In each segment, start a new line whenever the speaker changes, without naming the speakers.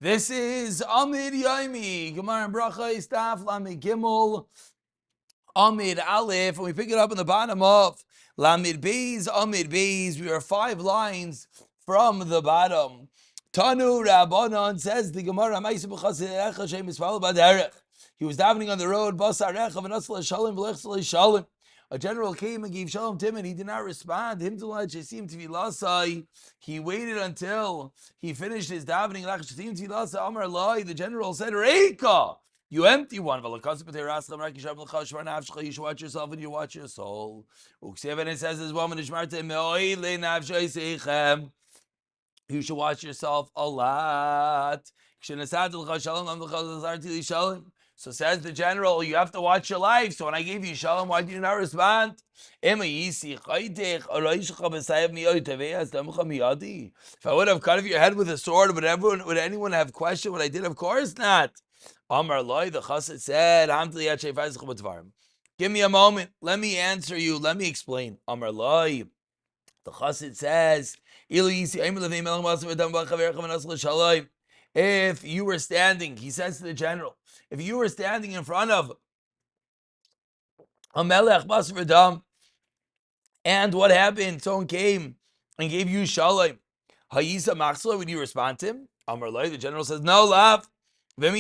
This is Amud Yomi. Gemara and Berachos Daf Lamed Gimel Amud Aleph, and we pick it up in the bottom of Lamed Beis Amud Beis. We are 5 lines from the bottom. Tanu Rabbanon, says the Gemara. He was davening on the road. A general came and gave shalom to him, and he did not respond. He waited until he finished his davening. The general said, Reika, you empty one. You should watch yourself and you watch your soul. And it says as well, you should watch yourself a lot. So says the general, you have to watch your life. So when I gave you shalom, why did you not respond? If I would have cut off your head with a sword, would anyone have questioned what I did? Of course not. Amar loy, the chassid said, give me a moment. Let me answer you. Let me explain. Amar loy, the chassid says, if you were standing, he says to the general, if you were standing in front of a melech basar v'dam, and what happened? Someone came and gave you shalom. Hayisa machzla, would you respond to him? Amar loy, the general says, no, lav. Let's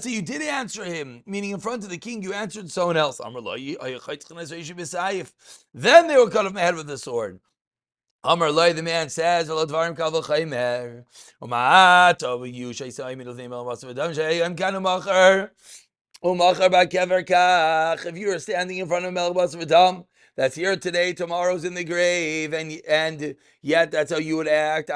say you did answer him, meaning in front of the king, you answered someone else. Then they will cut off my head with the sword. Amar loy, the man says, if you are standing in front of Melech Basar V'Dam, that's here today, tomorrow's in the grave, and yet that's how you would act.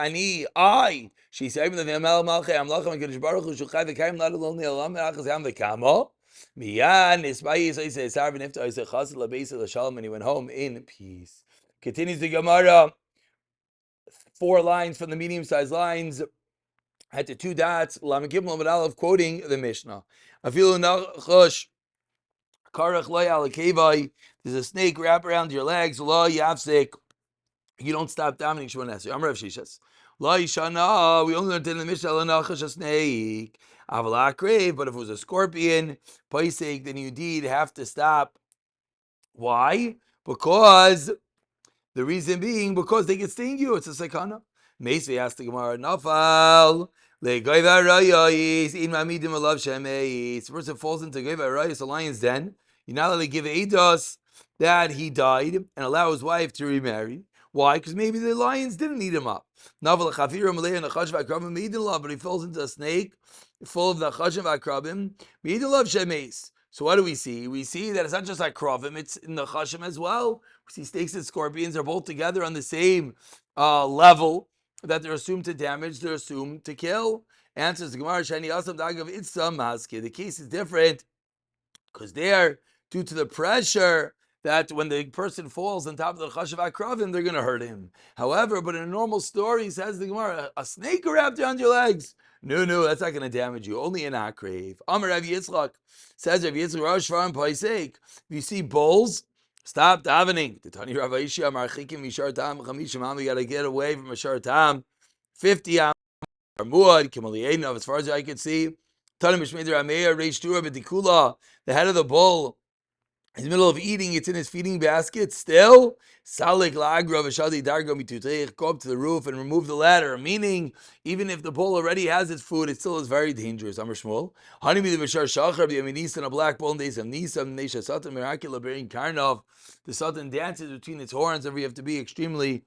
She said, "I'm Kadosh Baruch Hu Shulchay V'Kaim Not Alone Ne'Olam Me'achas Yam V'Kamo." Miyan Nisbayi Say Sarv Nifta Say Chassid LaBeisa L'Shalom, and he went home in peace. Continues the Gemara. 4 lines from the medium-sized lines. Had to 2 dots. Lamed Gimel Amud Aleph, quoting the Mishnah. Afilu Nachosh Karach Lo Alakevai. There's a snake wrap around your legs. Lo Yafsik. You don't stop davening Shemon Esrei. Amar Rav Shishas. Lo Yishana. We only learned in the Mishnah Lo Nachosh a snake. Aval Akrev. But if it was a scorpion, Paisik, then you indeed have to stop. Why? Because the reason being, because they can sting you. It's a sakana. Meisvei asked the Gemara, Nafal. The person falls into Geiva Arayis, a lion's den. You're not allowed to give Eidos that he died and allow his wife to remarry. Why? Because maybe the lions didn't eat him up. But he falls into a snake full of the Chashim Akrabim. So what do we see? We see that it's not just like Kravim, it's in the Chashim as well. We see snakes and scorpions are both together on the same level, that they're assumed to damage, they're assumed to kill. Answers the Gemara, Shani Asam Dagav Itzam Maske. The case is different because there, due to the pressure that when the person falls on top of the Chashav Akravim, they're going to hurt him. However, but in a normal story, says the Gemara, a snake wrapped around your legs. No, that's not going to damage you. Only an Akrev. Amar Rav Yitzchak, says Rav Yitzchak, Rosh Varam Paisek. If you see bulls, stop davening. The Tani Rav Aishia Marchikim Mishar Tam Chamishim. We got to get away from Mishar Tam. 50 Amud Kimaliyain. As far as I could see, Tani Mishmeder Ameya Reish Tura B'Dikula. The head of the bull. In the middle of eating, it's in his feeding basket. Still, Salik Lagra Vashadi Dargo Mitutech. Go up to the roof and remove the ladder. Meaning, even if the bull already has its food, it still is very dangerous. Amar Shmuel. Hanimi the Bashar Shachar B'Yaminis and a black bull in days of Nisam Nesha Satan Mirakula bearing Karnov. The Satan dances between its horns, and we have to be extremely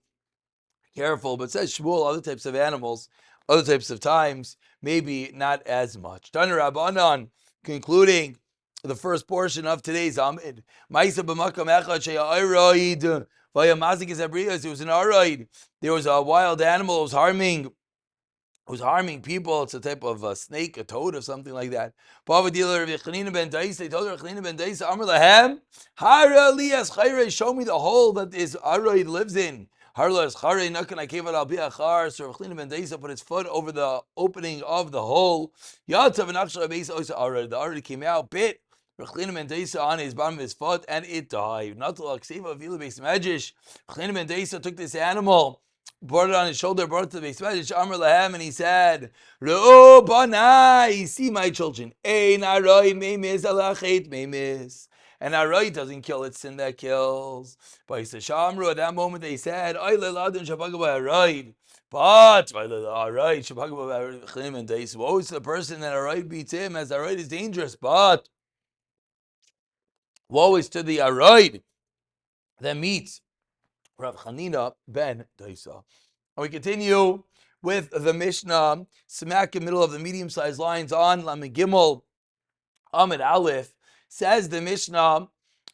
careful. But says Shmuel, other types of animals, other types of times, maybe not as much. Taner Rabbanan, concluding the first portion of today's Amid. Ma'isa b'makam echad she'a'aroid v'yamazik is abrios. It was an aroid. There was a wild animal. It was harming people. It's a type of a snake, a toad, or something like that. Pava dealer of Yechanina ben Dais. They told her Yechanina ben Dais, Amr lahem, Hara lias chayre. Show me the hole that this aroid lives in. Harlas chayre nakan akevad al biachar. So Yechanina ben Dais put his foot over the opening of the hole. Yatzav and Akshar beis oisa aroid. The aroid came out, bit Rechlina ben Deisa on his bottom of his foot, and it died. Not to Aksiva Vila Beis Medrash. Rechlina ben Deisa took this animal brought it on his shoulder, brought it to the Beis Medrash, Amar Lahem, and he said, Re'u banai, see my children, Ein aroi meimis alachet meimis. And aroi doesn't kill, it's sin that kills. But he said, Shamru, at that moment they said, Oy leladin shabagaba aroi. But, aroi, shabagaba aroi, and they said, woe is the person that aroi beats him, as aroi is dangerous. But, woe is to the aroi that meets Rav Chanina ben Daisa. And we continue with the Mishnah, smack in the middle of the medium-sized lines on Lamed Gimel, Amud Aleph. Says the Mishnah,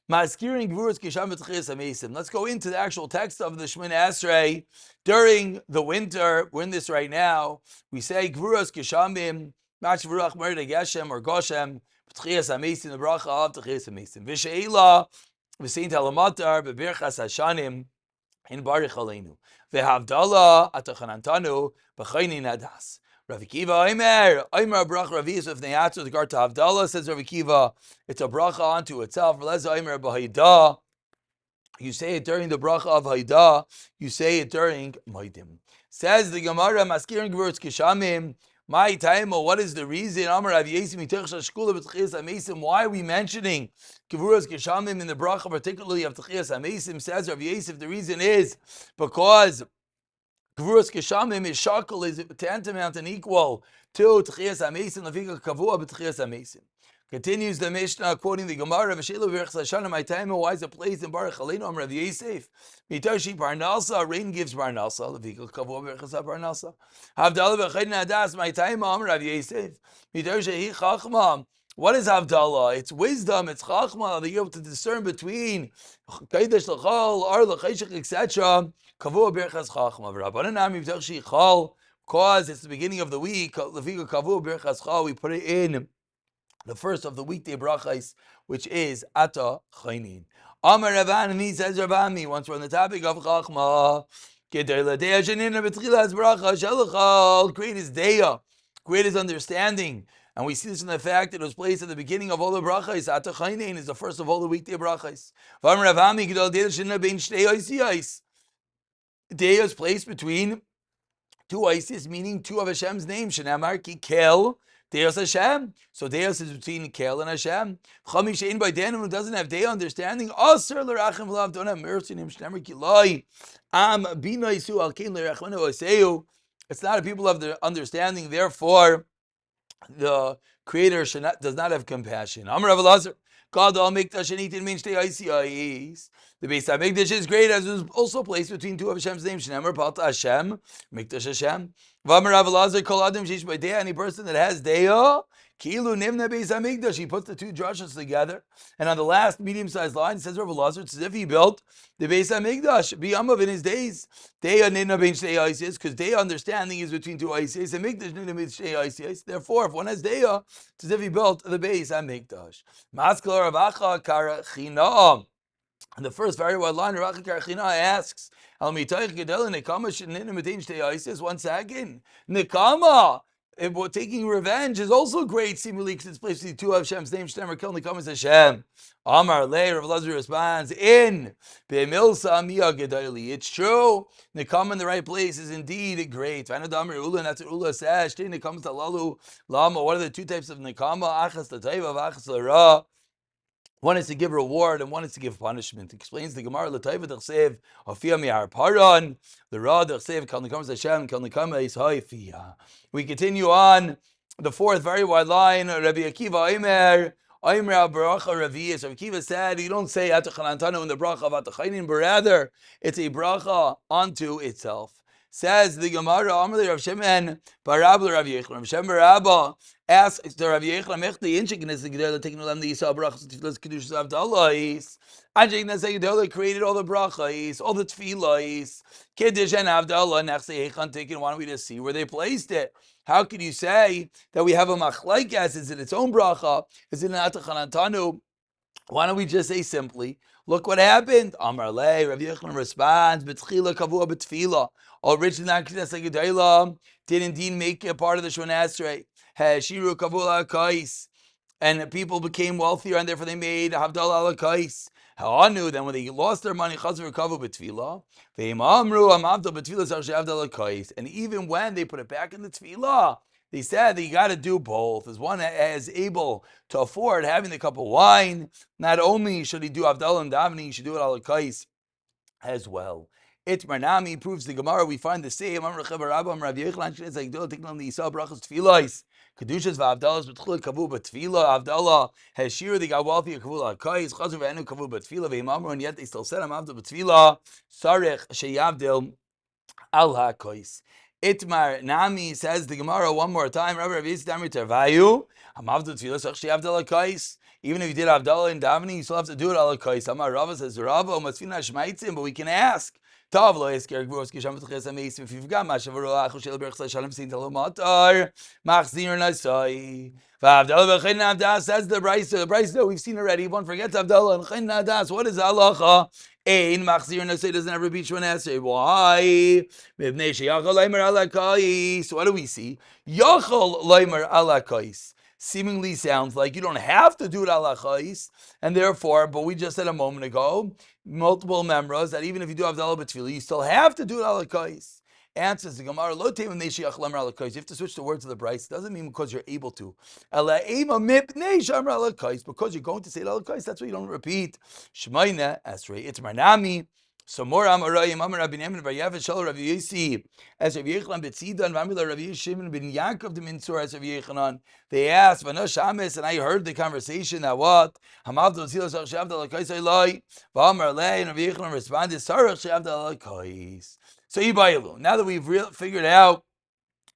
Maskirin Gvuras Kisham B'Tchias HaMeisim. Let's go into the actual text of the Shemini Esrei. During the winter, we're in this right now, we say Gvuras Kishamim, Mach V'ruach Merda Geshem or Goshem, B'Tchias HaMeisim, the bracha of B'Tchias HaMeisim. V'Sheila, V'Sein Talamatar, B'Birchas HaShanim, in Baruch Aleinu. Ve'havdala atachanantanu b'chayni nadas. Rav Akiva Omer brach Rav Yosef ne'atzu with regard to Havdalah, says Rav Akiva, it's a bracha unto itself. Releza Omer b'hayda, you say it during the bracha of Hayda, you say it during Moedim. Says the Gemara, Maskirin Gvurz Kishamim, my time, what is the reason? Why are we mentioning Kivuras Kishamim in the bracha, particularly of Tchias HaMeisim? Says Rav Yosef, the reason is because Kivuras Kishamim is shakal, is tantamount and equal to Tchias HaMeisim, Lefika Kavua b'Tchias HaMeisim. Continues the Mishnah, quoting the Gemara, V'shelu v'rechs Hashanah, my time, why is it placed in Baruch Aleinu, Rav Yosef? Mitoshi Parnasa, rain gives Parnasa, Levika Kavua v'rechs Parnasa. Havdalah v'chayna adas, my time, Rav Yosef. Mitoshi hi chachma. What is Havdalah? It's wisdom, it's chachma, that you're able to discern between Kaidesh l'chol, Ar l'chayshich, etc. Kavua v'rechs chachma. V'rabbanan am mitoshi chol, because it's the beginning of the week, Levika Kavua v'rechs chol, we put it in the first of the weekday brachas, which is Ata Chaynin. Amar Ravani, says Ravani, once we're on the topic of Chachma, great is Deya, great is understanding. And we see this in the fact that it was placed at the beginning of all the brachas. Ata Chaynin is the first of all the weekday brachas. Deya is placed between two Isis, meaning two of Hashem's names. Shenamar ki Kel, Deus Hashem. So Deus is between Kel and Hashem. Chami shein by Dan, who doesn't have Deus understanding. Aser l'rachem love, don't have mercy in him. Shenamar ki Loi. Am bina yisu al kein l'rachmenu oseu. It's not a people of the understanding. Therefore, the Creator does not have compassion. Amar Rav Elazar. God al mikdash and eatin means shtei Isis. The Beis HaMikdash is great, as is also placed between two of Hashem's names. Shneimar Pata Hashem, Mikdash Hashem. V'amar Rav Elazar kol adam sheish by Deah, any person that has Deah, kilu nimna Beis HaMikdash. He puts the two drushes together, and on the last medium-sized line, it says Rav Elazar, it's as if he built the Beis HaMikdash, biyamav in his days. Deah nimna bein shtei Isis, because Deah understanding is between two Isis, and Mikdash nimna bein shtei Isis. Therefore, if one has Deah, it's as if he built the Beis HaMikdash. Maskal Ravacha Karachina. And the first very wide line, Ravacha Karachina asks, Al mitayich gedel nekama shenin metain shtei Isis. 1 second, nekama, taking revenge is also great, seemingly, because it's placed with two of Hashem's names. Shneimar Kel nekama is Hashem. Amar Le, Rav Elazar responds, in Be'milsa Miya Gedali. It's true. Nekama in the right place is indeed great. Vanadamar Ula, and that's what Ula says. Shtei nekamas talalu lama. What are the two types of nekama? Achas l'tayva, achas l'ra. One is to give reward and one is to give punishment. It explains the Gemara l'tayva d'chsev afia mi'ar paran, the ra d'chsev kal nekamas Hashem kal nekama is ha'ifia. We continue on the fourth very wide line. Rabbi Akiva Omer bracha Raviyas. Rabbi Akiva said you don't say atachanantanu in the bracha of atachaynin, but rather it's a bracha unto itself. Says the Gemara, Amrli Rav Shemen Barab Rav Yechon. Rav Shemen Barabba asks the Rav Yechon, Mechti Inchiknes the Gedela taking Ulam the Yisrael brachas Tiflas Kedushas Avdalais. Anchiknes the Gedela created all the brachas, all the tefillahs. Kiddush and Avdallah Nechse Yechon taken. Why don't we just see where they placed it? How could you say that we have a machlaikas? Is it its own bracha? Is it an atachanantanu? Why don't we just say simply, look what happened? Amar Le, Rav Yechon responds, B'tchila kavua b'tfila. Originally, Knesset did indeed make a part of the Shemona Esrei. Shiru kavua kais. And people became wealthier, and therefore they made Havdalah al kais. Ha'anu, then when they lost their money, Chazar Kavu B'Tfilah, Ve'im Amru Amavdal B'Tfilah Sarshi Avdal Kais. And even when they put it back in the Tfilah, they said that you got to do both. As one is able to afford having the cup of wine, not only should he do Avdal and Davening, he should do it al Kais as well. Itmar Nami proves the Gemara. We find the same. Amr Chabar Rabba Rav Yechlan Shnei Zagdol Tiknam the Yisrael Berachos Tfilos. Kedushas v'Avdalas b'Tchila Kavu b'Tfila. Avdallah has shir. They got wealthy. Kavu l'Akayis. Chazu v'Enu Kavu b'Tfila. Ve'imamru, and yet they still said Amavdal b'Tfila. Sarech sheyavdil al ha'Kayis. Itmar Nami says the Gemara one more time. Rabbi Rav Yisrael Damri Tervayu. Amavdal b'Tfila. Sarech sheyavdil Akayis. Even if you did Avdallah in davening, you still have to do it al Kais. Amar Rava says Rava Masfina Shmaitzim, but we can ask. Tav lo esker gvos kisham tchas ameis. If you've got mashavro achu shel berachos shalom sin talomatar machzir nasai. V'Avdallah v'chein Avdas says the Brisa. The Brisa we've seen already. One forgets Avdallah and chein Avdas. What is halacha? Ein machzir nasai doesn't ever repeat one answer. Why? Mibnei sheyachol leimer ala kais. What do we see? Yachol leimer ala kais seemingly sounds like you don't have to do it ala chais, and therefore, but we just said a moment ago, multiple members, that even if you do Avdallah b'Tfilah, you still have to do it ala chais. Answers the Gemara, lo teim neishiach lamer ala chais. You have to switch the words of the Bryce. Doesn't mean because you're able to. Ela ema mipnei shamar ala chais, because you're going to say it ala chais. That's why you don't repeat. Shemaina asrei itmar nami. So more Amarayim, Amar Rabbi Yemen, Vayav Shal Rabbi Yisi, as Rabbi Yechlan Betzida, and Vamila Rabbi Shimon ben Yaakov the Minsur as Rabbi Yechanan. They asked, Vanosh Ames, and I heard the conversation that what? Hamavdal Zilas Shavdal Lakais Eloi, Vamar Lei, and Rabbi Yechlan responded, Sarach Shavdal Lakais. So Ibayilu. Now that we've figured out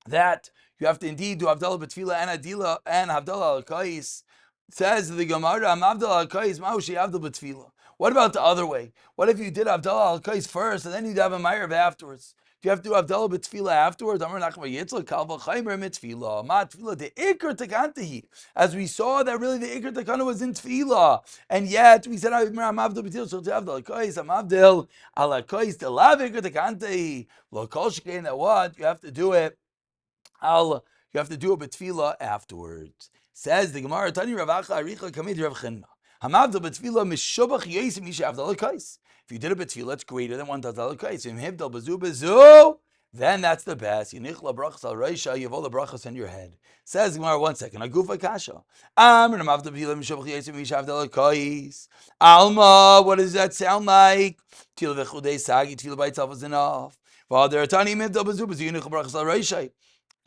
that you have to indeed do Avdallah B'Tfilah and Adila and Avdallah Al-Kais, says the Gemara, Avdallah Al-Kais, Ma'ushi Avdal B'Tfilah. What about the other way? What if you did Avdallah Al-Kais first and then you'd have a Ma'ariv afterwards? If you have to do Avdallah B'Tfilah afterwards, Amar Nachman Yitzchak Kalva Chaymer Mitfilah, Ma Tfilah the Iker Tekantehi. As we saw that really the Iker Tekana was in Tfilah, and yet we said Avdallah B'Tfilah so Avdallah Al-Kais, Avdallah Al-Kais the Lav Iker Tekantehi. Lo Kol Shkein that what you have to do it. You have to do it b'tfilah afterwards. Says the Gemara, Tani Ravacha Aricha Kamid Rav Chinna. Hamavdal b'tfilah mishubach yesim misha avdal kais. If you did it b'tfilah, it's greater than one avdal kais. Im hivdal bezu bezu, then that's the best. Yinichla brachas al reisha, you have all the brachas on your head. Says the Gemara, 1 second. Agufa kasha. Amr hamavdal b'tfilah mishubach yesim misha avdal kais. Alma, what does that sound like? Tfilah v'chudei sagi, tfilah by itself is enough. Father, Tani hivdal bezu bezu, yinichla brachas al reisha.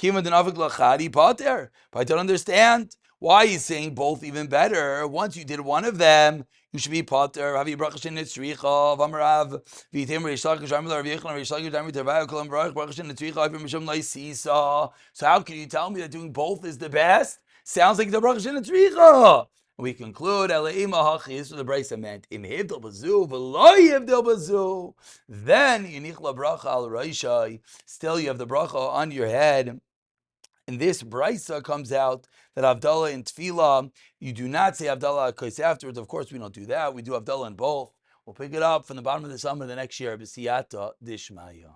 But I don't understand why he's saying both even better. Once you did one of them, you should be potter. Have you brachas in nitzricha? V'amarav v'yitem reishlakish v'amar v'yichlan reishlakish v'amar tervayah kolam brachas in nitzricha v'im mishum leisisa. So how can you tell me that doing both is the best? Sounds like the brachas in nitzricha. We conclude Aleima Hachi. So the Brisa meant Im Hivdal Bazu V'Lo Yivdal Bazu. Then Yinichla Bracha Al Raishai. Still, you have the bracha on your head. And this Brisa comes out that Avdallah in Tfilah, you do not say Avdallah Kais afterwards. Of course, we don't do that. We do Avdallah in both. We'll pick it up from the bottom of the summer the next year. B'siyata Dishmaya.